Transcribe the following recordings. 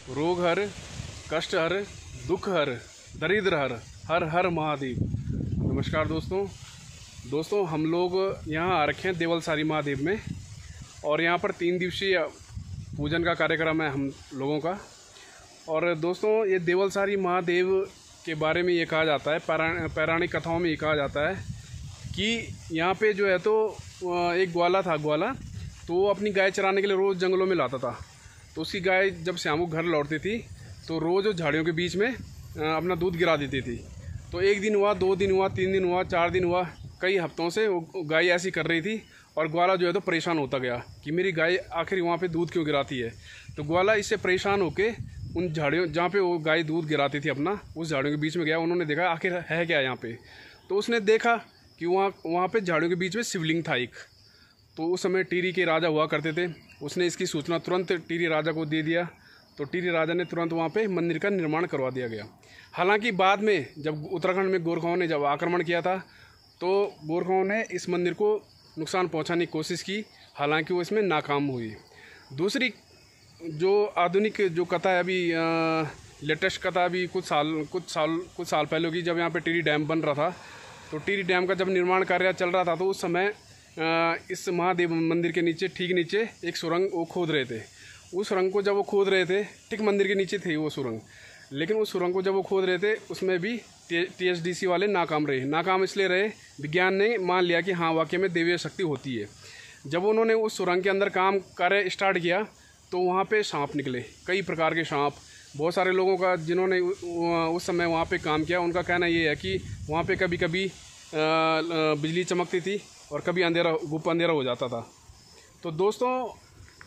रोग हर, कष्ट हर, दुख हर, दरिद्र हर, हर हर महादेव। नमस्कार दोस्तों हम लोग यहाँ आ रखे हैं देवलसारी महादेव में, और यहाँ पर 3 दिवसीय पूजन का कार्यक्रम है हम लोगों का। और दोस्तों ये देवलसारी महादेव के बारे में ये कहा जाता है, पौराणिक कथाओं में ये कहा जाता है कि यहाँ पे जो है तो एक ग्वाला था। तो वो अपनी गाय चराने के लिए रोज़ जंगलों में लाता था। तो उसकी गाय जब शाम को घर लौटती थी तो रोज़ झाड़ियों के बीच में अपना दूध गिरा देती थी। तो 1 दिन हुआ, 2 दिन हुआ, 3 दिन हुआ, 4 दिन हुआ, कई हफ्तों से वो गाय ऐसी कर रही थी। और ग्वाला जो है तो परेशान होता गया कि मेरी गाय आखिर वहाँ पे दूध क्यों गिराती है। तो ग्वाला इससे परेशान होकर उन झाड़ियों जहाँ पे वो गाय दूध गिराती थी अपना, उस झाड़ियों के बीच में गया। उन्होंने देखा आखिर है क्या यहाँ पे। तो उसने देखा कि वहाँ पे झाड़ियों के बीच में शिवलिंग था एक। तो उस समय टिहरी के राजा हुआ करते थे। उसने इसकी सूचना तुरंत टिहरी राजा को दे दिया। तो टिहरी राजा ने तुरंत वहाँ पे मंदिर का निर्माण करवा दिया गया। हालांकि बाद में जब उत्तराखंड में गोरखाओं ने जब आक्रमण किया था तो गोरखाओं ने इस मंदिर को नुकसान पहुँचाने की कोशिश की, हालांकि वो इसमें नाकाम हुई। दूसरी जो आधुनिक जो कथा है, अभी लेटेस्ट कथा अभी कुछ साल पहले की, जब यहाँ पे टिहरी डैम बन रहा था। तो टिहरी डैम का जब निर्माण कार्य चल रहा था तो उस समय इस महादेव मंदिर के नीचे, ठीक नीचे एक सुरंग वो खोद रहे थे। उस सुरंग को जब वो खोद रहे थे, ठीक मंदिर के नीचे थी वो सुरंग, लेकिन उस सुरंग को जब वो खोद रहे थे उसमें भी THDC वाले नाकाम रहे। नाकाम इसलिए रहे, विज्ञान ने मान लिया कि हाँ वाकई में दैवीय शक्ति होती है। जब उन्होंने उस सुरंग के अंदर काम कार्य स्टार्ट किया तो वहाँ पे सांप निकले, कई प्रकार के सांप। बहुत सारे लोगों का जिन्होंने उस समय वहाँ पे काम किया, उनका कहना ये है कि वहाँ पे कभी कभी बिजली चमकती थी और कभी अंधेरा, गुप्त अंधेरा हो जाता था। तो दोस्तों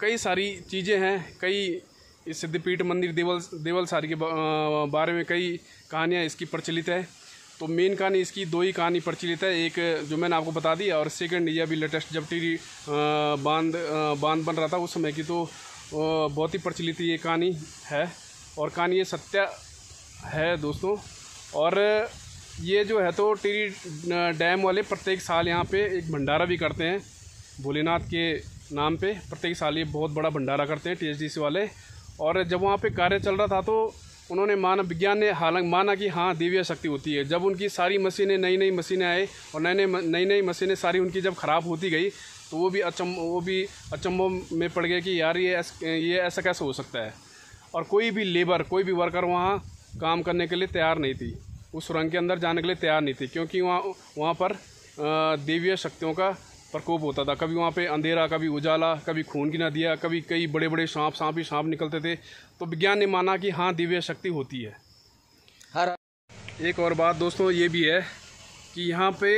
कई सारी चीज़ें हैं, कई इस सिद्धपीठ मंदिर देवलसारी के बारे में कई कहानियाँ इसकी प्रचलित है। तो मेन कहानी इसकी 2 ही कहानी प्रचलित है, एक जो मैंने आपको बता दी, और सेकंड ये अभी लेटेस्ट जब टिहरी बांध बन रहा था उस समय की, तो बहुत ही प्रचलित ये कहानी है। और कहानी ये सत्य है दोस्तों। और ये जो है तो टिहरी डैम वाले प्रत्येक साल यहाँ पे एक भंडारा भी करते हैं भोलेनाथ के नाम पे। प्रत्येक साल ये बहुत बड़ा भंडारा करते हैं THDC वाले। और जब वहाँ पे कार्य चल रहा था तो उन्होंने विज्ञान ने हालांकि माना कि हाँ दैवीय शक्ति होती है। जब उनकी सारी मशीनें, नई मशीनें आए और नई मशीनें सारी उनकी जब ख़राब होती गई तो वो भी अचंभों में पड़ गए कि यार ये ऐसा कैसे हो सकता है। और कोई भी वर्कर वहाँ काम करने के लिए तैयार नहीं थी, उस सुरंग के अंदर जाने के लिए तैयार नहीं थी, क्योंकि वहाँ पर दैवीय शक्तियों का प्रकोप होता था। कभी वहाँ पे अंधेरा, कभी उजाला, कभी खून की नदियाँ, कभी कई बड़े बड़े सांप निकलते थे। तो विज्ञान ने माना कि हाँ दैवीय शक्ति होती है। एक और बात दोस्तों ये भी है कि यहाँ पे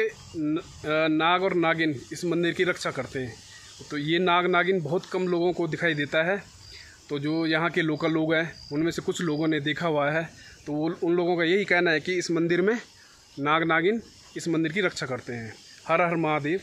नाग और नागिन इस मंदिर की रक्षा करते हैं। तो ये नाग नागिन बहुत कम लोगों को दिखाई देता है। तो जो यहाँ के लोकल लोग हैं उनमें से कुछ लोगों ने देखा हुआ है। तो उन लोगों का यही कहना है कि इस मंदिर में नाग नागिन इस मंदिर की रक्षा करते हैं। हर हर महादेव।